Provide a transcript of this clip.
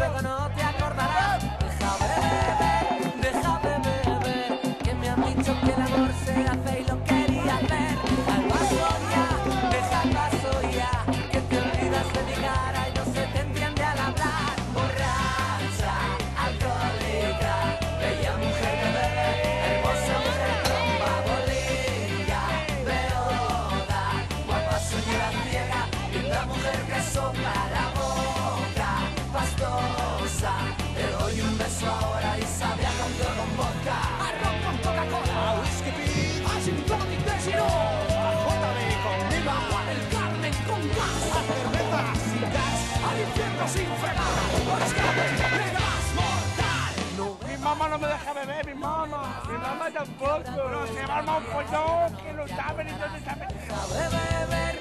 luego no te acordarás. Deja de beber, que me han dicho que el amor se hace y lo quería hacer. Al vaso ya, que te olvidas de mi cara y no se te entiende al hablar. Borracha, alcohólica, bella mujer que bebe, hermosa mujer trompa, bolilla, beoda, guapa señora ciega, linda mujer que sopla la boca, pastosa, te doy un beso ahora y sabe a cambio con vodka. Arroz con Coca-Cola, whisky pin, gin tonic de Girón, JB con Viva, Juan el Carmen con gas, a cerveza sin gas, al infierno sin fregar, por escape de gas mortal. No, Mi mamá no me deja beber, mi mamá tampoco. No se va a armar un pollón que no sabe ni dónde sabe. deja de beber,